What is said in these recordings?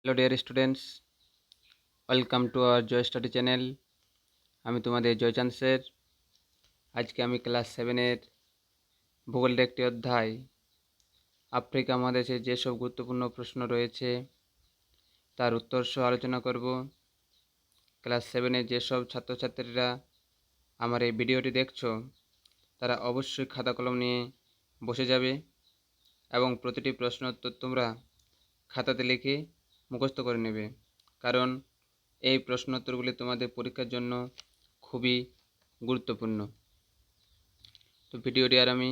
Hello dear students, welcome to our Joy study channel. আমি তোমাদের Jaichand sir. আজকে আমি ক্লাস 7-এর ভূগোলের একটি অধ্যায় আফ্রিকা মহাদেশে যেসব গুরুত্বপূর্ণ প্রশ্ন রয়েছে তার উত্তর সহ আলোচনা করব। ক্লাস 7-এর যেসব ছাত্রছাত্রীরা আমার এই ভিডিওটি দেখছো তারা অবশ্যই খাতা কলম নিয়ে বসে যাবে এবং প্রতিটি প্রশ্ন উত্তর তোমরা খাতাতে লিখে মুখস্থ করে নেবে, কারণ এই প্রশ্ন উত্তরগুলি তোমাদের পরীক্ষার জন্য খুবই গুরুত্বপূর্ণ। তো ভিডিওটি আর আমি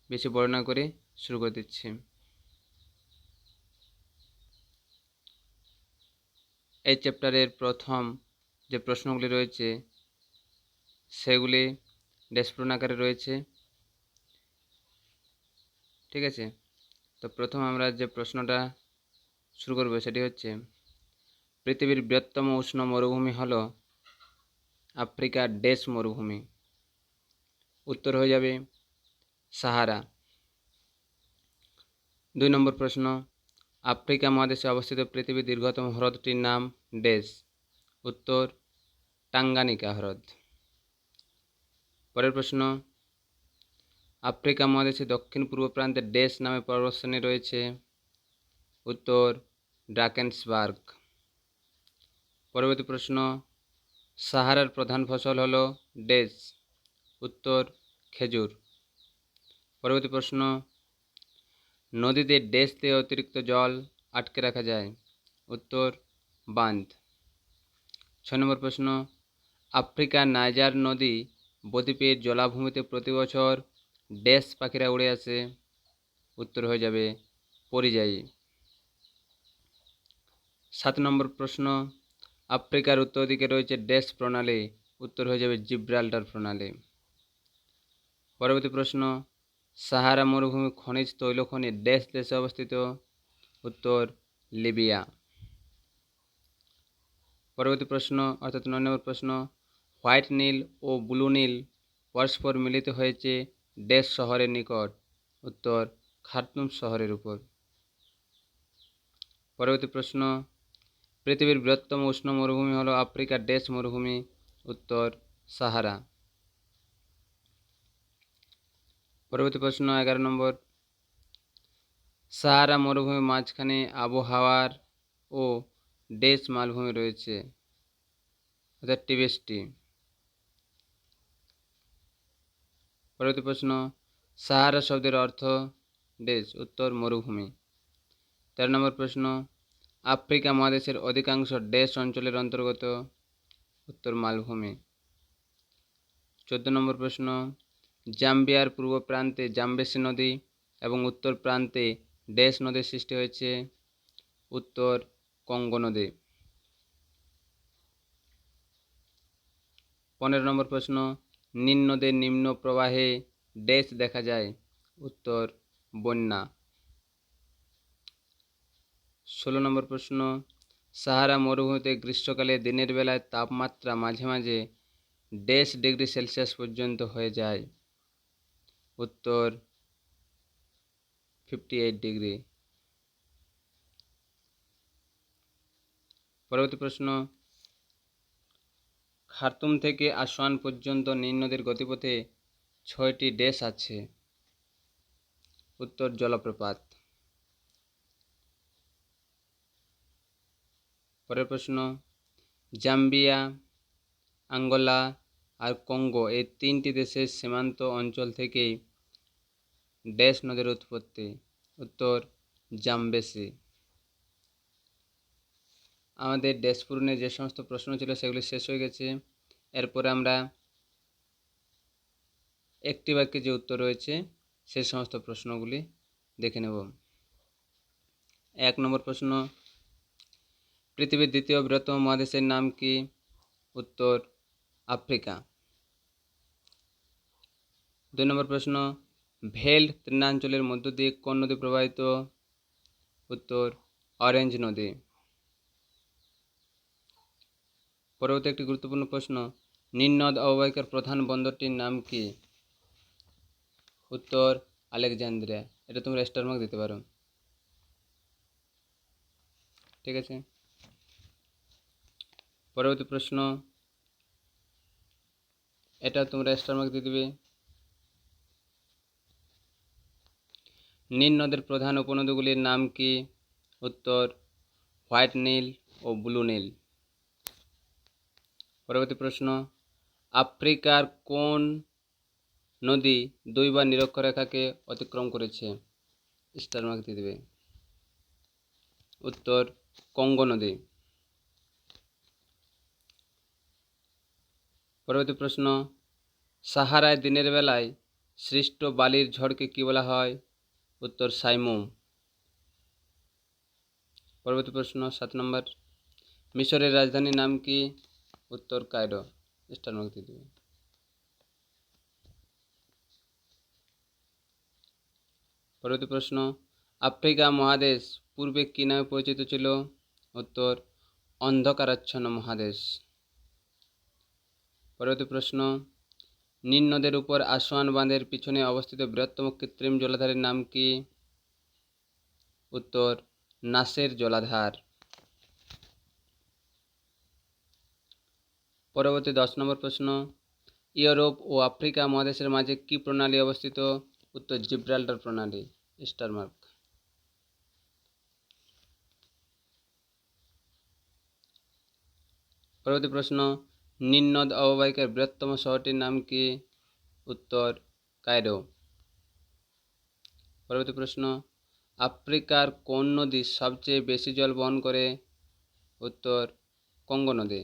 বেশি বড় না করে শুরু করে দিচ্ছি। এই চ্যাপ্টারের প্রথম যে প্রশ্নগুলি রয়েছে সেগুলি ড্যাশপূর্ণ আকারে রয়েছে, ঠিক আছে। তো প্রথম আমরা যে প্রশ্নটা শুরু করব সেটি হচ্ছে, পৃথিবীর বৃহত্তম উষ্ণ মরুভূমি হলো আফ্রিকার ড্যাশ মরুভূমি। উত্তর হয়ে যাবে সাহারা। 2 নম্বর প্রশ্ন, আফ্রিকা মহাদেশে অবস্থিত পৃথিবীর দীর্ঘতম হ্রদটির নাম ড্যাশ। উত্তর টাঙ্গানিকা হ্রদ। পরের প্রশ্ন, আফ্রিকা মহাদেশে দক্ষিণ পূর্ব প্রান্তে ড্যাশ নামে পর্বতশ্রেণী রয়েছে। উত্তর ড্রাকেন্সবার্গ। পরবর্তী প্রশ্ন, সাহারার প্রধান ফসল হলো ড্যাশ। উত্তর খেজুর। পরবর্তী প্রশ্ন, নদীতে ড্যাশ দিয়ে অতিরিক্ত জল আটকে রাখা যায়। উত্তর বাঁধ। 6 নম্বর প্রশ্ন, আফ্রিকার নাইজার নদী বদ্বীপের জলাভূমিতে প্রতি বছর ড্যাশ পাখিরা উড়ে আসে। উত্তর হয়ে যাবে পরিযায়ী। 7 নম্বর প্রশ্ন, আফ্রিকার উত্তর দিকে রয়েছে ড্যাশ প্রণালী। উত্তর হয়ে যাবে জিব্রাল্টার প্রণালী। পরবর্তী প্রশ্ন, সাহারা মরুভূমি খনিজ তৈলখনি ড্যাশ দেশে অবস্থিত। উত্তর লিবিয়া। পরবর্তী প্রশ্ন অর্থাৎ 9 নম্বর প্রশ্ন, হোয়াইট নীল ও ব্লু নীল পরস্পর মিলিত হয়েছে ড্যাশ শহরের নিকট। উত্তর খার্তুম শহরের উপর। পরবর্তী প্রশ্ন, পৃথিবীর বৃহত্তম উষ্ণ মরুভূমি হলো আফ্রিকার ড্যাশ মরুভূমি। উত্তর সাহারা। পরবর্তী প্রশ্ন 11 নম্বর, সাহারা মরুভূমির মাঝখানে আবহাওয়ার ও ড্যাশ মালভূমি রয়েছে, অর্থাৎ টিবেস্টি। পরবর্তী প্রশ্ন, সাহারা শব্দের অর্থ ড্যাশ। উত্তর মরুভূমি। 13 নম্বর প্রশ্ন, আফ্রিকা মহাদেশের অধিকাংশ ড্যাশ অঞ্চলের অন্তর্গত। উত্তর মালভূমি। 14 নম্বর প্রশ্ন, জাম্বিয়ার পূর্ব প্রান্তে জাম্বেসি নদী এবং উত্তর প্রান্তে ড্যাশ নদীর সৃষ্টি হয়েছে। উত্তর কঙ্গো নদী। 15 নম্বর প্রশ্ন, নীল নদের নিম্ন প্রবাহে ড্যাশ দেখা যায়। উত্তর বন্যা। 16 নম্বর প্রশ্ন, সাহারা মরুভূমিতে গ্রীষ্মকালে দিনের বেলায় তাপমাত্রা মাঝে মাঝে ড্যাশ ডিগ্রি সেলসিয়াস পর্যন্ত হয়ে যায়। উত্তর 58 ডিগ্রি। পরবর্তী প্রশ্ন, খার্তুম থেকে আসওয়ান পর্যন্ত নীল নদীর গতিপথে 6টি ড্যাশ আছে। উত্তর জলপ্রপাত। পরের প্রশ্ন, জাম্বিয়া, আঙ্গোলা আর কঙ্গো এই 3টি দেশের সীমান্ত অঞ্চল থেকেই ড্যাশ নদীর উৎপত্তি। উত্তর জাম্বেসি। আমাদের ড্যাশ পূরণে যে সমস্ত প্রশ্ন ছিল সেগুলি শেষ হয়ে গেছে। এরপরে আমরা একটি বাক্যে যে উত্তর রয়েছে সেই সমস্ত প্রশ্নগুলি দেখে নেব। 1 নম্বর প্রশ্ন, পৃথিবীর দ্বিতীয় বৃহত্তম মহাদেশের নাম কি? উত্তর আফ্রিকা। 2 নম্বর প্রশ্ন, ভেল্ড তৃণাঞ্চলের মধ্য দিয়ে কোন নদী প্রবাহিত? উত্তর অরেঞ্জ নদী। পরবর্তী একটি গুরুত্বপূর্ণ প্রশ্ন, নীল নদ অববাহিকার প্রধান বন্দরটির নাম কি? উত্তর আলেকজান্দ্রিয়া। এটা তোমরা স্টার মার্ক দিতে পারো। ঠিক আছে। পরবর্তী প্রশ্ন, এটা তোমরা স্টার মার্ক দিয়ে দিবে। নীল নদের প্রধান উপনদীগুলির নাম কি? উত্তর হোয়াইট নীল ও ব্লু নীল। পরবর্তী প্রশ্ন, আফ্রিকার কোন নদী দুইবার নিরক্ষরেখাকে অতিক্রম করেছে? স্টার মার্ক দিয়ে দেবে। উত্তর কঙ্গো নদী। পরবর্তী প্রশ্ন, সাহারায় দিনের বেলায় সৃষ্ট বালির ঝড়কে কি বলা হয়? উত্তর সাইমুম। পরবর্তী প্রশ্ন 7 নম্বর, মিশরের রাজধানীর নাম কি? উত্তর কায়রো। স্টার মার্ক দিয়ে দেবে। পরবর্তী প্রশ্ন, আফ্রিকা মহাদেশ পূর্বে কি নামে পরিচিত ছিল? উত্তর অন্ধকারাচ্ছন্ন মহাদেশ। পরবর্তী প্রশ্ন, নীল নদের উপর আসওয়ান বাঁধের পিছনে অবস্থিত বৃহত্তম কৃত্রিম জলাধারের নাম কি? উত্তর নাসের জলাধার। পরবর্তী 10 নম্বর প্রশ্ন, ইউরোপ ও আফ্রিকা মহাদেশের মাঝে কি প্রণালী অবস্থিত? উত্তর জিব্রাল্টার প্রণালী। Star mark. পরবর্তী প্রশ্ন, নীল নদ অববাহিকার বৃহত্তম শহরটির নাম কি? উত্তর কায়রো। পরবর্তী প্রশ্ন, আফ্রিকার কোন নদী সবচেয়ে বেশি জল বহন করে? উত্তর কঙ্গো নদী।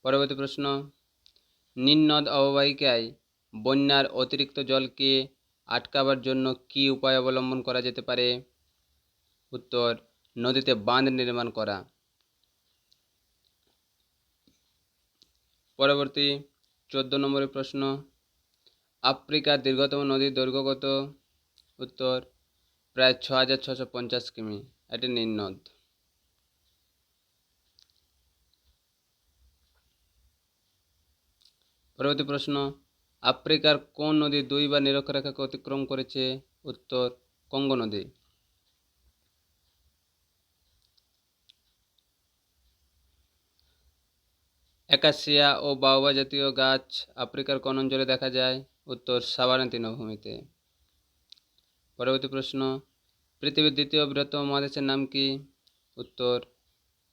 পরবর্তী প্রশ্ন, নীল নদ অববাহিকায় বন্যার অতিরিক্ত জলকে আটকাবার জন্য কী উপায় অবলম্বন করা যেতে পারে? উত্তর নদীতে বাঁধ নির্মাণ করা। পরবর্তী 14 নম্বরের প্রশ্ন, আফ্রিকার দীর্ঘতম নদীর দৈর্ঘ্য কত? উত্তর প্রায় 6650 কিমি। এটি নীল নদ। পরবর্তী প্রশ্ন, আফ্রিকার কোন নদী দুইবার নিরক্ষরেখাকে অতিক্রম করেছে? উত্তর কঙ্গো নদী। অ্যাকাসিয়া ও বাওবা জাতীয় গাছ আফ্রিকার কোন অঞ্চলে দেখা যায়? উত্তর সাভানা তৃণভূমিতে। পরবর্তী প্রশ্ন, পৃথিবীর দ্বিতীয় বৃহত্তম মহাদেশের নাম কি? উত্তর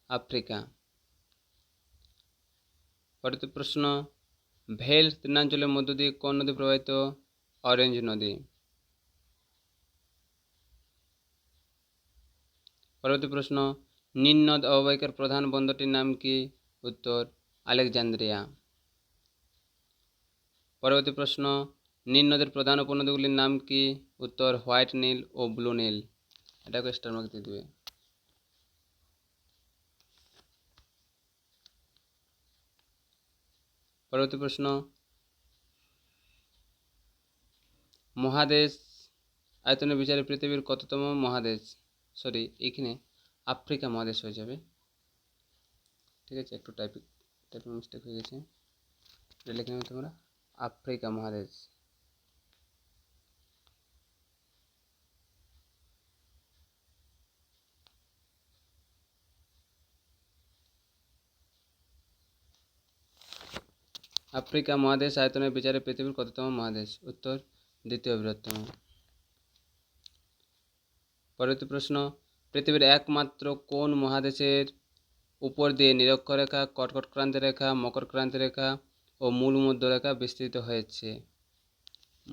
আফ্রিকা। পরবর্তী প্রশ্ন, ভেল তৃণাঞ্চলের মধ্য দিয়ে কোন নদী প্রবাহিত? অরেঞ্জ নদী। পরবর্তী প্রশ্ন, নীল নদ অববাহিকার প্রধান বন্দরটির নাম কি? উত্তর আলেকজান্দ্রিয়া। পরবর্তী প্রশ্ন, নীল নদের প্রধান উপনদীগুলির নাম কি? উত্তর হোয়াইট নীল ও ব্লু নীল। এটাকে স্টার মার্ক দিয়ে দেবে। পরবর্তী প্রশ্ন, মহাদেশ আয়তনের বিচারে পৃথিবীর কততম মহাদেশ? এইখানে আফ্রিকা মহাদেশ হয়ে যাবে। ঠিক আছে, একটু টাইপিং মিস্টেক হয়ে গেছে। এটা লিখে নেবে তোমরা, আফ্রিকা মহাদেশ। আফ্রিকা মহাদেশ আয়তনের বিচারে পৃথিবীর কততম মহাদেশ? উত্তর দ্বিতীয় বৃহত্তম। পরবর্তী প্রশ্ন, পৃথিবীর একমাত্র কোন মহাদেশের উপর দিয়ে নিরক্ষরেখা, কর্কট ক্রান্তি রেখা, মকর ক্রান্তি রেখা ও মূল মধ্যরেখা বিস্তৃত হয়েছে?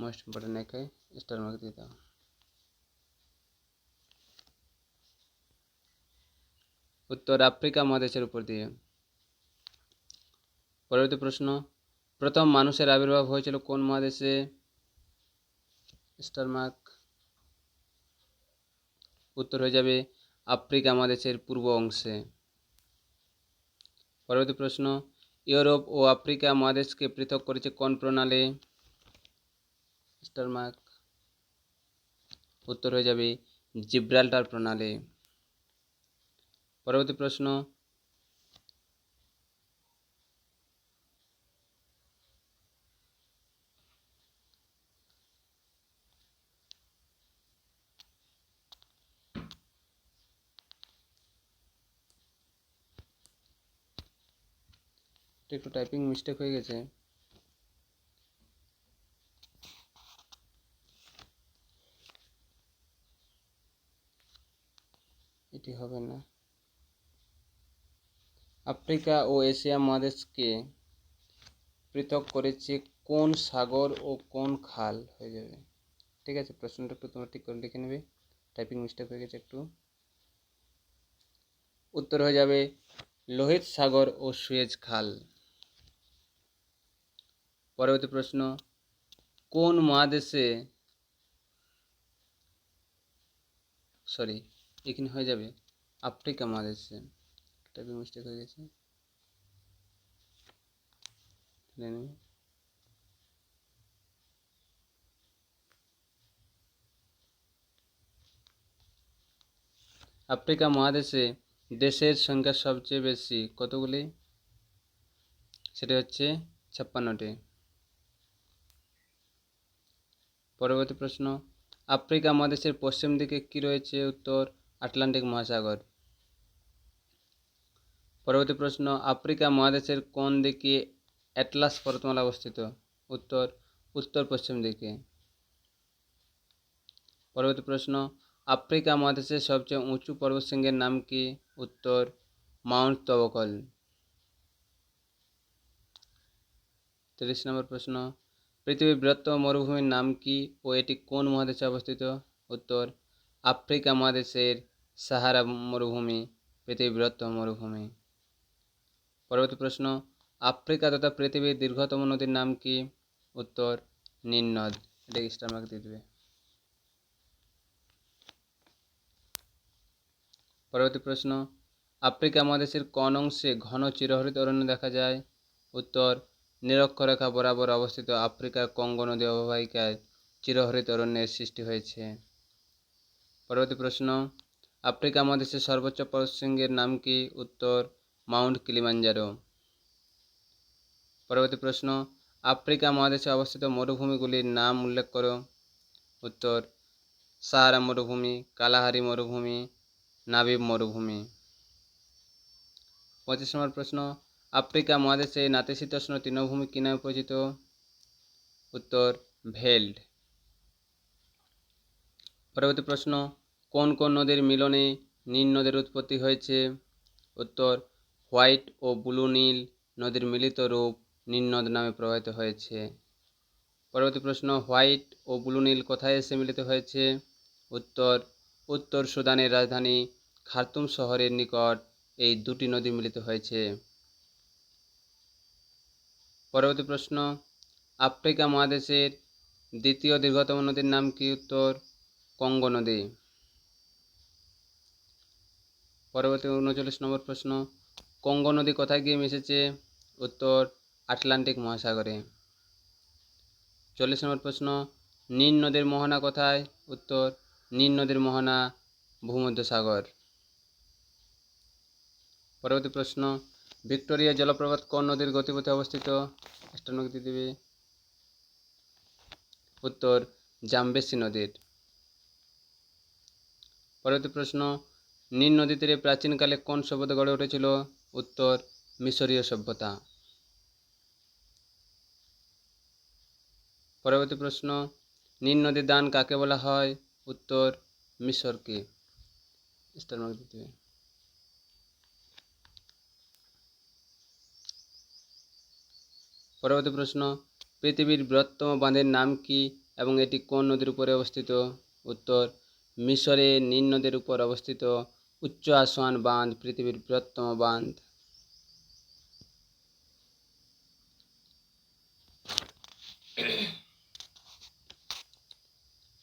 মোস্ট ইম্পর্টেন্ট রেখায় স্টার মার্ক দিয়ে দাও। উত্তর আফ্রিকা মহাদেশের উপর দিয়ে। পরবর্তী প্রশ্ন, প্রথম মানুষের আবির্ভাব হয়েছিল কোন মহাদেশে? Star mark. উত্তর হয়ে যাবে আফ্রিকা মহাদেশের পূর্ব অংশে। পরবর্তী প্রশ্ন, ইউরোপ ও আফ্রিকা মহাদেশকে পৃথক করেছে কোন প্রণালী? Star mark. উত্তর হয়ে যাবে জিব্রাল্টার প্রণালী। পরবর্তী প্রশ্ন, একটু টাইপিং মিস্টেক হয়ে গেছে। এটি হবে না। আফ্রিকা ও এশিয়া মহাদেশকে পৃথক করেছে কোন সাগর ও কোন খাল? হয়ে যাবে। ঠিক আছে, প্রশ্নটা একটু তোমরা ঠিক করে লিখে নেবে, টাইপিং মিস্টেক হয়ে গেছে একটু। উত্তর হয়ে যাবে লোহিত সাগর ও সুয়েজ খাল। পরবর্তী প্রশ্ন, কোন মহাদেশে এখানে হয়ে যাবে আফ্রিকা মহাদেশে, টাইপিং মিস্টেক হয়ে গেছে। আফ্রিকা মহাদেশে দেশের সংখ্যা সবচেয়ে বেশি, কতগুলি? সেটা হচ্ছে 56টি। পরবর্তী প্রশ্ন, আফ্রিকা মহাদেশের পশ্চিম দিকে কি রয়েছে? উত্তর আটলান্টিক মহাসাগর। পরবর্তী প্রশ্ন, আফ্রিকা মহাদেশের কোন দিকে অ্যাটলাস পর্বতমালা অবস্থিত? উত্তর উত্তর পশ্চিম দিকে। পরবর্তী প্রশ্ন, আফ্রিকা মহাদেশের সবচেয়ে উঁচু পর্বতশৃঙ্গের নাম কি? উত্তর মাউন্ট তবকল। 30 নম্বর প্রশ্ন, পৃথিবীর বৃহত্তম মরুভূমির নাম কি ও এটি কোন মহাদেশে অবস্থিত? উত্তর আফ্রিকা মহাদেশের সাহারা মরুভূমি পৃথিবীর বৃহত্তম মরুভূমি। পরবর্তী প্রশ্ন, আফ্রিকা তথা পৃথিবীর দীর্ঘতম নদীর নাম কি? উত্তর নীল নদ। এটা স্টার মার্ক দিয়ে দেবে। পরবর্তী প্রশ্ন, আফ্রিকা মহাদেশের কোন অংশে ঘন চিরহরিত অরণ্য দেখা যায়? উত্তর নিরক্ষরেখা বরাবর অবস্থিত আফ্রিকার কঙ্গো নদী অববাহিকায় চিরহরিত অরণ্যের সৃষ্টি হয়েছে। পরবর্তী প্রশ্ন, আফ্রিকা মহাদেশের সর্বোচ্চ পর্বতশৃঙ্গের নাম কি? উত্তর মাউন্ট কিলিমাঞ্জারো। পরবর্তী প্রশ্ন, আফ্রিকা মহাদেশে অবস্থিত মরুভূমিগুলির নাম উল্লেখ করো। উত্তর সাহারা মরুভূমি, কালাহারি মরুভূমি, নাবিব মরুভূমি। 25 নম্বর প্রশ্ন, আফ্রিকা মহাদেশে নাতিশীতোষ্ণ তৃণভূমি কি নামে পরিচিত? উত্তর ভেল্ড। পরবর্তী প্রশ্ন, কোন কোন নদীর মিলনে নীল নদের উৎপত্তি হয়েছে? উত্তর হোয়াইট ও ব্লু নীল নদীর মিলিত রূপ নীল নদ নামে প্রবাহিত হয়েছে। পরবর্তী প্রশ্ন, হোয়াইট ও ব্লু নীল কোথায় এসে মিলিত হয়েছে? উত্তর উত্তর সুদানের রাজধানী খার্তুম শহরের নিকট এই দুটি নদী মিলিত হয়েছে। পরবর্তী প্রশ্ন, আফ্রিকা মহাদেশের দ্বিতীয় দীর্ঘতম নদীর নাম কি? উত্তর কঙ্গো নদী। পরবর্তী 39 নম্বর প্রশ্ন, কঙ্গো নদী কোথায় গিয়ে মিশেছে? উত্তর আটলান্টিক মহাসাগরে। 40 নম্বর প্রশ্ন, নীল নদীর মোহনা কোথায়? উত্তর নীল নদীর মোহনা ভূমধ্যসাগর। পরবর্তী প্রশ্ন, ভিক্টোরিয়া জলপ্রপাত কোন নদীর গতিপথে অবস্থিত? স্টারমার্ক দিয়ে দেবে। উত্তর জামবেসি নদীর। পরবর্তী প্রশ্ন, নীল নদী তীরে প্রাচীনকালে কোন সভ্যতা গড়ে উঠেছিল? উত্তর মিশরীয় সভ্যতা। পরবর্তী প্রশ্ন, নীল নদীর দান কাকে বলা হয়? উত্তর মিশরকে। স্টারমার্ক দিতে হবে। পরবর্তী প্রশ্ন, পৃথিবীর বৃহত্তম বাঁধের নাম কি এবং এটি কোন নদীর উপরে অবস্থিত? উত্তর মিশরে নীল নদীর উপর অবস্থিত উচ্চ আসওয়ান বাঁধ পৃথিবীর বৃহত্তম বাঁধ।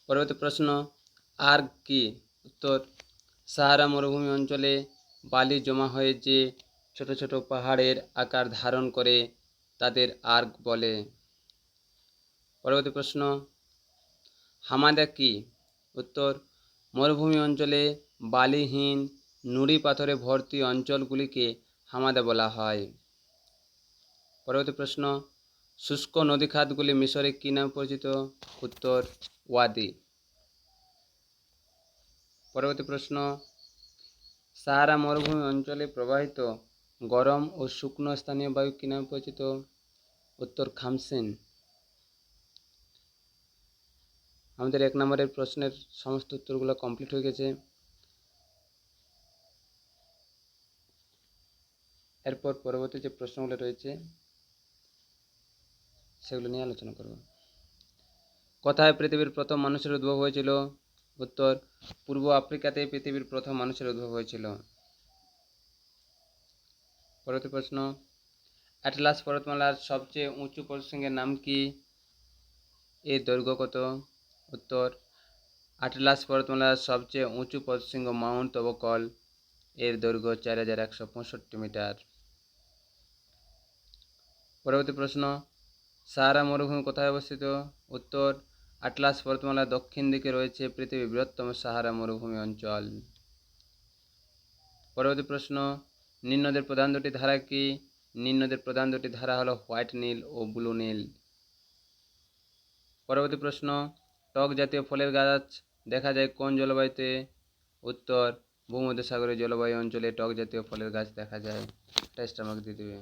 পরবর্তী প্রশ্ন, আর্ক কি? উত্তর সাহারা মরুভূমি অঞ্চলে বালি জমা হয়ে যে ছোট ছোট পাহাড়ের আকার ধারণ করে তাদের আর্ক বলে। পরবর্তী প্রশ্ন, হামাদা কি? উত্তর মরুভূমি অঞ্চলে বালিহীন নুড়ি পাথরে ভর্তি অঞ্চলগুলিকে হামাদা বলা হয়। পরবর্তী প্রশ্ন, শুষ্ক নদীখাতগুলি মিশরে কী নামে পরিচিত? উত্তর ওয়াদি। পরবর্তী প্রশ্ন, সাহারা মরুভূমি অঞ্চলে প্রবাহিত গরম ও শুকনো স্থানীয় বায়ু কী নামে পরিচিত? উত্তর খামসেন। আমাদের 1 নম্বরের প্রশ্নের সমস্ত উত্তরগুলো কমপ্লিট হয়ে গেছে। এরপর পরবর্তী যে প্রশ্নগুলো রয়েছে সেগুলো নিয়ে আলোচনা করব। কোথায় পৃথিবীর প্রথম মানুষের উদ্ভব হয়েছিল? উত্তর পূর্ব আফ্রিকাতে পৃথিবীর প্রথম মানুষের উদ্ভব হয়েছিল। পরবর্তী প্রশ্ন, অ্যাটলাস পর্বতমালার সবচেয়ে উঁচু পর্বতশৃঙ্গের নাম কি? এর দৈর্ঘ্য কত? উত্তর অ্যাটলাস পর্বতমালার সবচেয়ে উঁচু পর্বতশৃঙ্গ মাউন্ট তবকল, এর দৈর্ঘ্য 4165 মিটার। পরবর্তী প্রশ্ন, সাহারা মরুভূমি কোথায় অবস্থিত? উত্তর আটলাস পর্বতমালার দক্ষিণ দিকে রয়েছে পৃথিবীর বৃহত্তম সাহারা মরুভূমি অঞ্চল। পরবর্তী প্রশ্ন, নীল নদের প্রধান দুটি ধারা কি? নীল নদের প্রধান দুটি ধারা হলো হোয়াইট নীল ও ব্লু নীল। পরবর্তী প্রশ্ন, টক জাতীয় ফলের গাছ দেখা যায় কোন জলবায়ুতে? উত্তর ভূমধ্যসাগরীয় জলবায়ু অঞ্চলে টক জাতীয় ফলের গাছ দেখা যায়। টেস্ট আমাকে দিয়ে দেবে।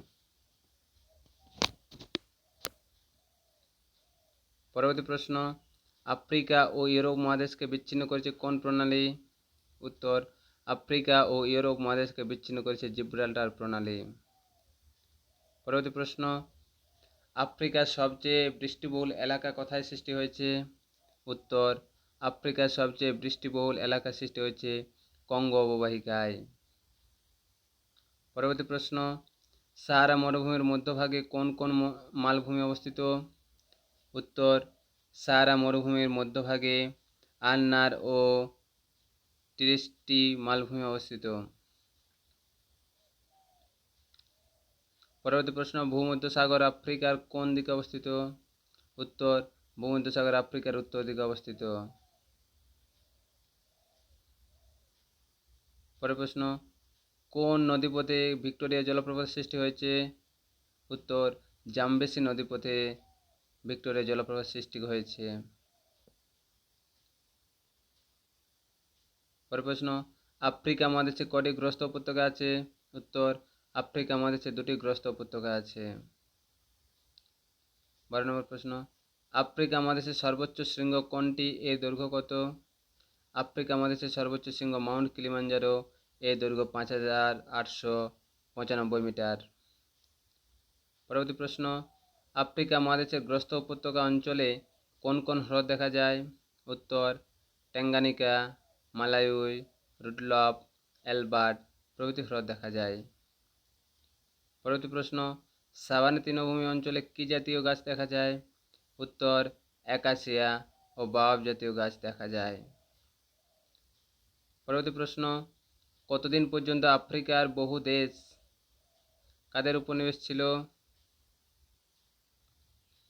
পরবর্তী প্রশ্ন, আফ্রিকা ও ইউরোপ মহাদেশকে বিচ্ছিন্ন করেছে কোন প্রণালী? উত্তর আফ্রিকা ও ইউরোপ মহাদেশকে বিচ্ছিন্ন করেছে জিব্রাল্টার প্রণালী। পরবর্তী প্রশ্ন, আফ্রিকার সবচেয়ে বৃষ্টিবহুল এলাকা কোথায় সৃষ্টি হয়েছে? উত্তর আফ্রিকার সবচেয়ে বৃষ্টিবহুল এলাকা সৃষ্টি হয়েছে কঙ্গো অববাহিকায়। পরবর্তী প্রশ্ন, সাহারা মরুভূমির মধ্যভাগে কোন কোন মালভূমি অবস্থিত? উত্তর সাহারা মরুভূমির মধ্যভাগে আন্নার ও টিরিস্টি মালভূমি অবস্থিত। পরবর্তী প্রশ্ন, ভূমধ্যসাগর আফ্রিকার কোন দিকে অবস্থিত? উত্তর ভূমধ্যসাগর আফ্রিকার উত্তর দিকে অবস্থিত। পরের প্রশ্ন, কোন নদীপথে ভিক্টোরিয়া জলপ্রপাত সৃষ্টি হয়েছে? উত্তর জামবেসি নদীপথে ভিক্টোরিয়া জলপ্রপাত সৃষ্টি হয়েছে। পরের প্রশ্ন, আফ্রিকা মহাদেশে কটি গ্রস্ত উপত্যকা আছে? উত্তর আফ্রিকা মহাদেশে 2টি গ্রস্ত উপত্যকা আছে। 12 নম্বর প্রশ্ন, আফ্রিকা মহাদেশের সর্বোচ্চ শৃঙ্গ কোনটি? এর দৈর্ঘ্য কত? আফ্রিকা মহাদেশের সর্বোচ্চ শৃঙ্গ মাউন্ট কিলিমাঞ্জারো, এর দৈর্ঘ্য 5895 মিটার। পরবর্তী প্রশ্ন, আফ্রিকা মহাদেশের গ্রস্ত উপত্যকা অঞ্চলে কোন কোন হ্রদ দেখা যায়? উত্তর ট্যাঙ্গানিকা, মালাউই, রুডলফ, অ্যালবার্ট প্রভৃতি হ্রদ দেখা যায়। পরবর্তী প্রশ্ন, সাভানা তৃণভূমি অঞ্চলে কী জাতীয় গাছ দেখা যায়? উত্তর অ্যাকাসিয়া ও বাওয়াব জাতীয় গাছ দেখা যায়। পরবর্তী প্রশ্ন, কতদিন পর্যন্ত আফ্রিকার বহু দেশ কাদের উপনিবেশ ছিল?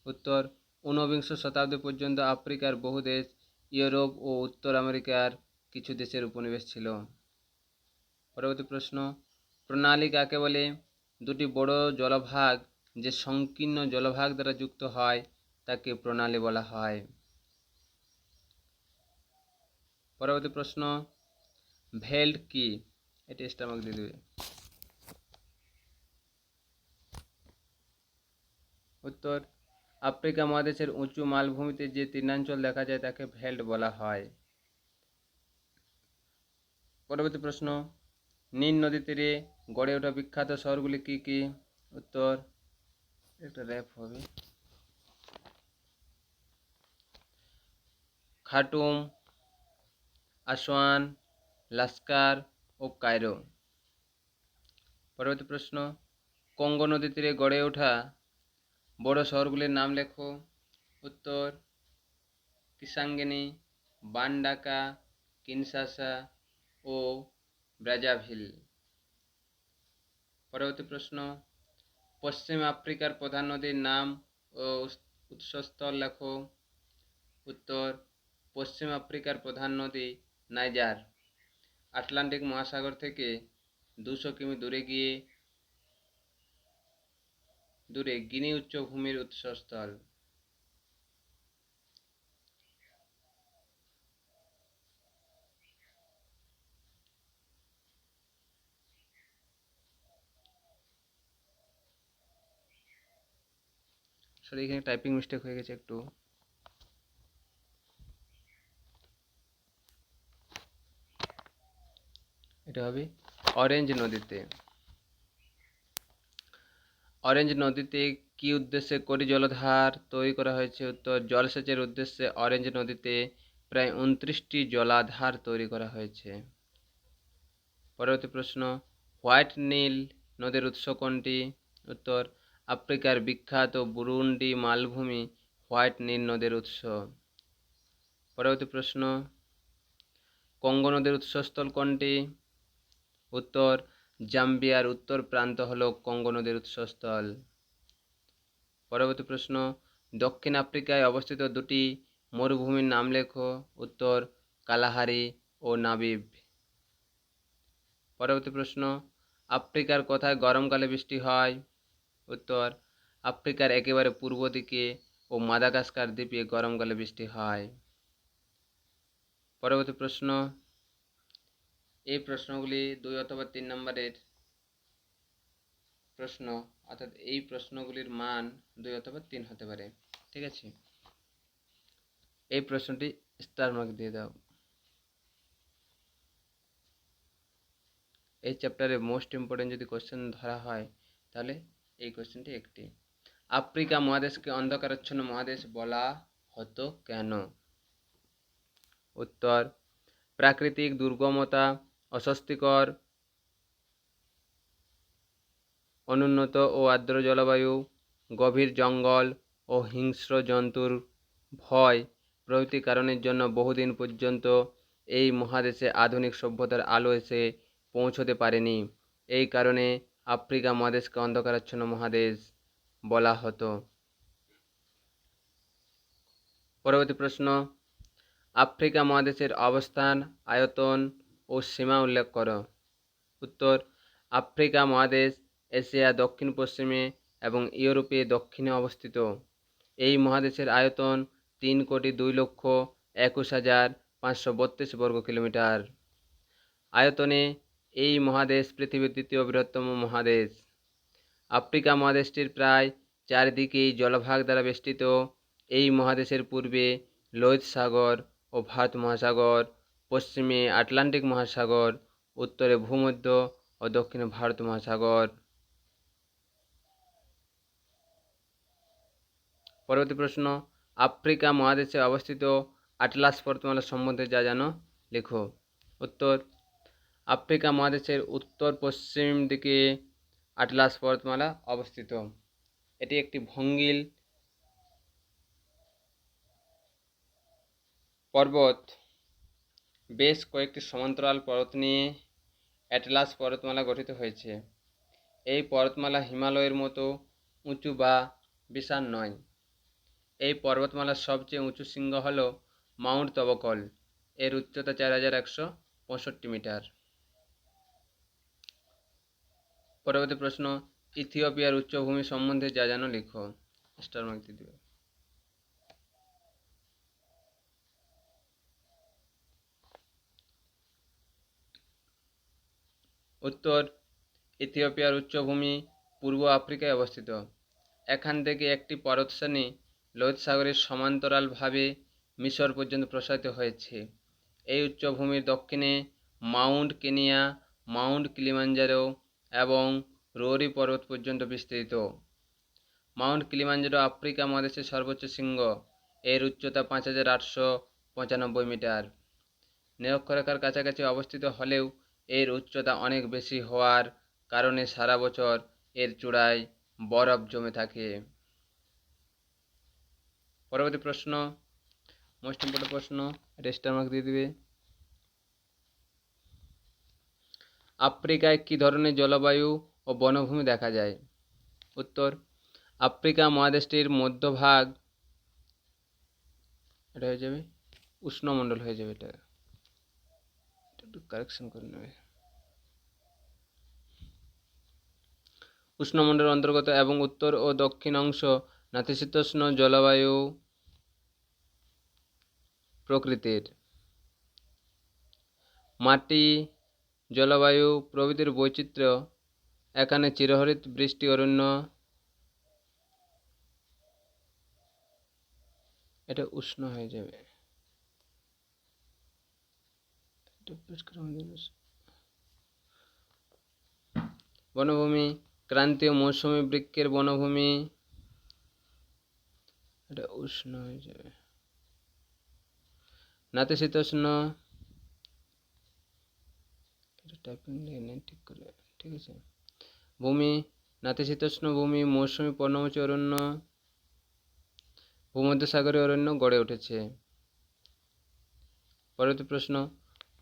উত্তর 19 শতাব্দী পর্যন্ত আফ্রিকার বহু দেশ ইউরোপ ও উত্তর আমেরিকার কিছু দেশের উপনিবেশ ছিল। পরবর্তী প্রশ্ন, প্রণালী কাকে বলে? দুটি বড় জলভাগ যে সংকীর্ণ জলভাগ দ্বারা যুক্ত হয় তাকে প্রণালী বলা হয়। পরবর্তী প্রশ্ন, ভেল্ট কি? এই টেস্টটা আমাকে দিয়ে দেবে। উত্তর আফ্রিকা মহাদেশের উঁচু মালভূমিতে যে তৃণাঞ্চল দেখা যায় তাকে ভেল্ট বলা হয়। পরবর্তী প্রশ্ন, নীল নদী তীরে গড়ে ওঠা বিখ্যাত শহরগুলি কি কি? উত্তর একটা র্যাপ হবে, খার্টুম, আসওয়ান, লাস্কার ও কায়রো। পরবর্তী প্রশ্ন, কঙ্গো নদী তীরে গড়ে ওঠা বড় শহরগুলির নাম লেখো। উত্তর কিসাঙ্গেনি, বান্ডাকা, কিনশাসা ও ব্রাজাভিল। পরবর্তী প্রশ্ন, পশ্চিম আফ্রিকার প্রধান নদীর নাম ও উৎসস্থল লেখো। উত্তর পশ্চিম আফ্রিকার প্রধান নদী নাইজার, আটলান্টিক মহাসাগর থেকে 200 কিমি দূরে গিনি উচ্চভূমির উৎসস্থল। সরি, এখানে টাইপিং মিস্টেক হয়ে গেছে একটু। এটা হবে অরেঞ্জ নদীতে। অরেঞ্জ নদীতে কি উদ্দেশ্যে করি জলাধার তৈরি করা হয়েছে? উত্তর, জলসেচের উদ্দেশ্যে অরেঞ্জ নদীতে প্রায় 29টি জলাধার তৈরি করা হয়েছে। পরবর্তী প্রশ্ন, হোয়াইট নীল নদের উৎস কোনটি? উত্তর, আফ্রিকার বিখ্যাত বুরুন্ডি মালভূমি হোয়াইট নীল নদের উৎস। পরবর্তী প্রশ্ন, কঙ্গো নদের উৎসস্থল কোনটি? উত্তর, জাম্বিয়ার উত্তর প্রান্ত হল কঙ্গো নদের উৎসস্থল। পরবর্তী প্রশ্ন, দক্ষিণ আফ্রিকায় অবস্থিত দুটি মরুভূমির নাম লেখো। উত্তর, কালাহারি ও নাবিব। পরবর্তী প্রশ্ন, আফ্রিকার কোথায় গরমকালে বৃষ্টি হয়? উত্তর, আফ্রিকার একেবারে পূর্ব দিকে ও মাদাগাস্কার দ্বীপে গরমকালে বৃষ্টি হয়। পরবর্তী প্রশ্ন, এই প্রশ্নগুলি 2 অথবা 3 নম্বরের প্রশ্ন, অর্থাৎ এই প্রশ্নগুলির মান 2 অথবা 3 হতে পারে। ঠিক আছে, এই প্রশ্নটি স্টার মার্ক দিয়ে দাও। এই চ্যাপ্টারে মোস্ট ইম্পর্টেন্ট যদি কোশ্চেন ধরা হয় তাহলে এই কোশ্চেনটি একটি। আফ্রিকা মহাদেশকে অন্ধকারাচ্ছন্ন মহাদেশ বলা হতো কেন? উত্তর, প্রাকৃতিক দুর্গমতা, অস্বস্তিকর অনুন্নত ও আর্দ্র জলবায়ু, গভীর জঙ্গল ও হিংস্র জন্তুর ভয় প্রভৃতি কারণের জন্য বহুদিন পর্যন্ত এই মহাদেশে আধুনিক সভ্যতার আলো এসে পৌঁছতে পারেনি। এই কারণে আফ্রিকা মহাদেশকে অন্ধকারাচ্ছন্ন মহাদেশ বলা হতো। পরবর্তী প্রশ্ন, আফ্রিকা মহাদেশের অবস্থান, আয়তন ও সীমা উল্লেখ করো। উত্তর, আফ্রিকা মহাদেশ এশিয়া দক্ষিণ পশ্চিমে এবং ইউরোপে দক্ষিণে অবস্থিত। এই মহাদেশের আয়তন 3,02,21,532 বর্গ কিলোমিটার। আয়তনে এই মহাদেশ পৃথিবীর দ্বিতীয় বৃহত্তম মহাদেশ। আফ্রিকা মহাদেশটির প্রায় চারদিকেই জলভাগ দ্বারা বেষ্টিত। এই মহাদেশের পূর্বে লোহিত সাগর ও ভারত মহাসাগর, পশ্চিমে আটলান্টিক মহাসাগর, উত্তরে ভূমধ্য ও দক্ষিণে ভারত মহাসাগর। পরবর্তী প্রশ্ন, আফ্রিকা মহাদেশে অবস্থিত আটলাস পর্বতমালা সম্বন্ধে যা জানো লেখো। উত্তর, আফ্রিকা মহাদেশের উত্তর পশ্চিম দিকে আটলাস পর্বতমালা অবস্থিত। এটি একটি ভঙ্গিল পর্বত। বেশ কয়েকটি সমান্তরাল পর্বত নিয়ে অ্যাটলাস পর্বতমালা গঠিত হয়েছে। এই পর্বতমালা হিমালয়ের মতো উঁচু বা বিশাল নয়। এই পর্বতমালার সবচেয়ে উঁচু শৃঙ্গ হল মাউন্ট তবকল। এর উচ্চতা 4165 মিটার। পরবর্তী প্রশ্ন, ইথিওপিয়ার উচ্চভূমি সম্বন্ধে যা জানো লিখো। স্টার মার্ক দিয়ে দিবে। উত্তর, ইথিওপিয়ার উচ্চভূমি পূর্ব আফ্রিকায় অবস্থিত। এখান থেকে একটি পর্বতশ্রেণী লোহিত সাগরের সমান্তরালভাবে মিশর পর্যন্ত প্রসারিত হয়েছে। এই উচ্চভূমির দক্ষিণে মাউন্ট কেনিয়া, মাউন্ট কিলিমাঞ্জারো এবং রোরি পর্বত পর্যন্ত বিস্তৃত। মাউন্ট কিলিমাঞ্জারো আফ্রিকা মহাদেশের সর্বোচ্চ শৃঙ্গ। এর উচ্চতা 5895 মিটার। নিরক্ষরেখার কাছাকাছি অবস্থিত হলেও এর উচ্চতা অনেক বেশি হওয়ার কারণে সারা বছর এর চূড়ায় বরফ জমে থাকে। পরবর্তী প্রশ্ন, মোস্ট ইম্পর্টেন্ট প্রশ্ন, স্টার মার্ক দিয়ে দিবে। আফ্রিকায় কী ধরনের জলবায়ু ও বনভূমি দেখা যায়? উত্তর, আফ্রিকা মহাদেশটির মধ্যভাগ, এটা হয়ে যাবে উষ্ণমণ্ডল হয়ে যাবে। এটা একটু কারেকশন করে নেবে। উষ্ণমণ্ডলের অন্তর্গত এবং উত্তর ও দক্ষিণ অংশ নাতিশীতোষ্ণ জলবায়ু প্রকৃতির। মাটি, জলবায়ু প্রভৃতির বৈচিত্র্য এখানে চিরহরিৎ বৃষ্টি অরণ্য এটা উষ্ণ হয়ে যাবে। এটা পরিষ্কার আমাদের বনভূমি, ক্রান্তীয় মৌসুমী বৃক্ষের বনভূমি, এটা উষ্ণ হয়ে যাবে। নাতিশীতোষ্ণ, এটা টাইপিং নেই ঠিক করে, ঠিক আছে। ভূমি, নাতিশীতোষ্ণ ভূমি, মৌসুমী পর্ণমোচী অরণ্য, ভূমধ্যসাগরীয় অরণ্য গড়ে উঠেছে। পরবর্তী প্রশ্ন,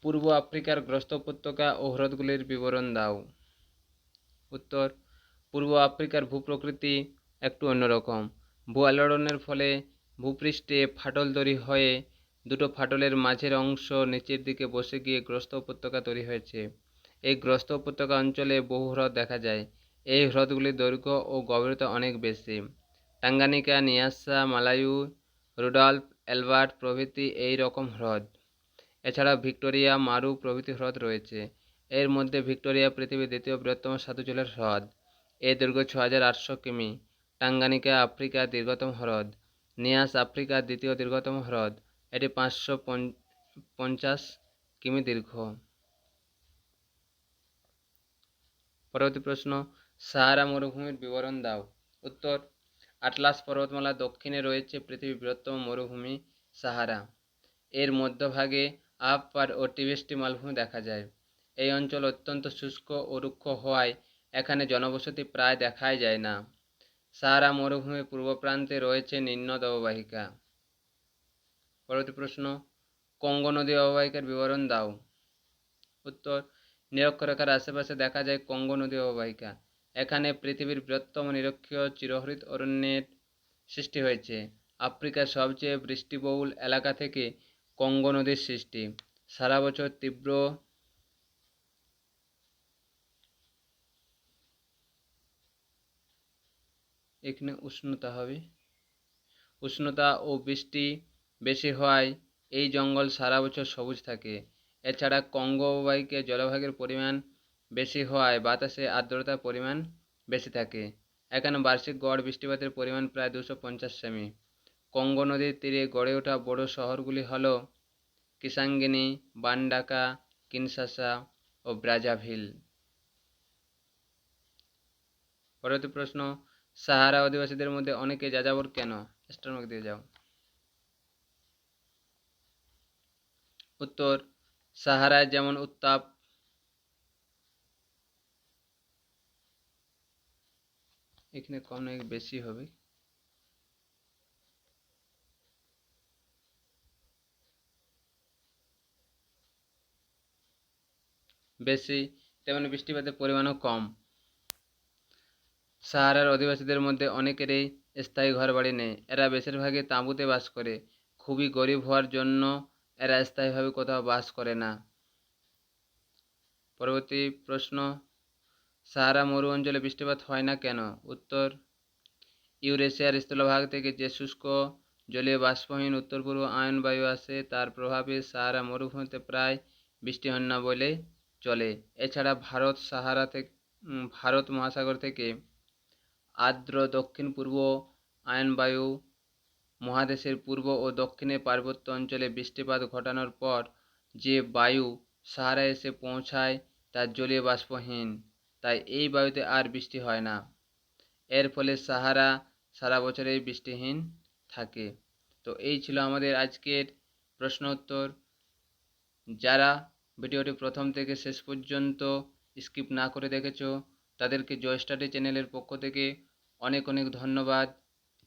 পূর্ব আফ্রিকার গ্রস্ত উপত্যকা ও হ্রদগুলির বিবরণ দাও। উত্তর, পূর্ব আফ্রিকার ভূপ্রকৃতি একটু অন্যরকম। ভূ আলোড়নের ফলে ভূপৃষ্ঠে ফাটল তৈরি হয়ে দুটো ফাটলের মাঝের অংশ নিচের দিকে বসে গিয়ে গ্রস্ত উপত্যকা তৈরি হয়েছে। এই গ্রস্ত উপত্যকা অঞ্চলে বহু হ্রদ দেখা যায়। এই হ্রদগুলির দৈর্ঘ্য ও গভীরতা অনেক বেশি। টাঙ্গানিকা, নিয়াসা, মালায়ু, রুডল্ফ, অ্যালবার্ট প্রভৃতি এই রকম হ্রদ। এছাড়া ভিক্টোরিয়া, মারু প্রভৃতি হ্রদ রয়েছে। এর মধ্যে ভিক্টোরিয়া পৃথিবীর দ্বিতীয় বৃহত্তম স্বাদুজলের হ্রদ। এর দৈর্ঘ্য 6800 কিমি। টাঙ্গানিকা আফ্রিকার দীর্ঘতম হ্রদ। নিয়াস আফ্রিকার দ্বিতীয় দীর্ঘতম হ্রদ। এটি 550 কিমি দীর্ঘ। পরবর্তী প্রশ্ন, সাহারা মরুভূমির বিবরণ দাও। উত্তর, আটলাস পর্বতমালার দক্ষিণে রয়েছে পৃথিবীর বৃহত্তম মরুভূমি সাহারা। এর মধ্যভাগে আফপার ও টিবেস্টি মালভূমি দেখা যায়। এই অঞ্চল অত্যন্ত শুষ্ক ও রুক্ষ হওয়ায় এখানে জনবসতি প্রায় দেখাই যায় না। সাহারা মরুভূমির পূর্ব প্রান্তে রয়েছে নিম্ন অববাহিকা। পরবর্তী প্রশ্ন, কঙ্গো নদী অববাহিকার বিবরণ দাও। উত্তর, নিরক্ষরেখার আশেপাশে দেখা যায় কঙ্গো নদী অববাহিকা। এখানে পৃথিবীর বৃহত্তম নিরক্ষীয় চিরহরিত অরণ্যের সৃষ্টি হয়েছে। আফ্রিকার সবচেয়ে বৃষ্টিবহুল এলাকা থেকে কঙ্গো নদীর সৃষ্টি। সারা বছর তীব্র এখানে উষ্ণতা ও বৃষ্টি বেশি হওয়ায় এই জঙ্গল সারা বছর সবুজ থাকে। এছাড়া কঙ্গো অববাহিকায় জলভাগের পরিমাণ বেশি হওয়ায় বাতাসে আর্দ্রতার পরিমাণ বেশি থাকে। এখানে বার্ষিক গড় বৃষ্টিপাতের পরিমাণ প্রায় 250 সেমি। কঙ্গো নদীর তীরে গড়ে ওঠা বড় শহরগুলি হল কিসাঙ্গিনি, বান্ডাকা, কিনশাসা ও ব্রাজাভিল। পরবর্তী প্রশ্ন, সাহারা অধিবাসীদের মধ্যে অনেকে যাযাবর কেন? স্টার মার্ক দিয়ে যাও। উত্তর, সাহারায় যেমন উত্তাপ এখানে কম নয় বেশি হবে, বেশি, তেমন বৃষ্টিপাতের পরিমাণও কম। সাহারার অধিবাসীদের মধ্যে অনেকেরই স্থায়ী ঘরবাড়ি নেই। এরা বেশিরভাগই তাঁবুতে বাস করে। খুবই গরিব হওয়ার জন্য এরা স্থায়ীভাবে কোথাও বাস করে না। পরবর্তী প্রশ্ন, সাহারা মরু অঞ্চলে বৃষ্টিপাত হয় না কেন? উত্তর, ইউরেশিয়ার স্থলভাগ থেকে যে শুষ্ক জলীয় বাষ্পহীন উত্তর পূর্ব আয়ন বায়ু আসে তার প্রভাবে সাহারা মরুভূমিতে প্রায় বৃষ্টি হয় না বলে চলে। এছাড়া ভারত মহাসাগর থেকে আর্দ্র দক্ষিণ পূর্ব আয়ন বায়ু মহাদেশের পূর্ব ও দক্ষিণে পার্বত্য অঞ্চলে বৃষ্টিপাত ঘটানোর পর যে বায়ু সাহারায় এসে পৌঁছায় তা জলীয় বাষ্পহীন, তাই এই বায়ুতে আর বৃষ্টি হয় না। এর ফলে সাহারা সারা বছরেই বৃষ্টিহীন থাকে। তো এই ছিল আমাদের আজকের প্রশ্ন উত্তর। যারা ভিডিওটি প্রথম থেকে শেষ পর্যন্ত স্কিপ না করে দেখেছো তাদেরকে জয় স্টাডি চ্যানেলের পক্ষ থেকে অনেক অনেক ধন্যবাদ।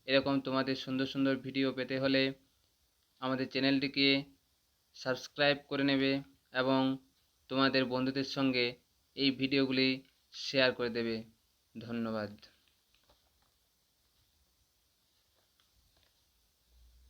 এরকম তোমাদের সুন্দর সুন্দর ভিডিও পেতে হলে আমাদের চ্যানেলটিকে সাবস্ক্রাইব করে নেবে এবং তোমাদের বন্ধুদের সঙ্গে এই ভিডিওগুলি শেয়ার করে দেবে। ধন্যবাদ।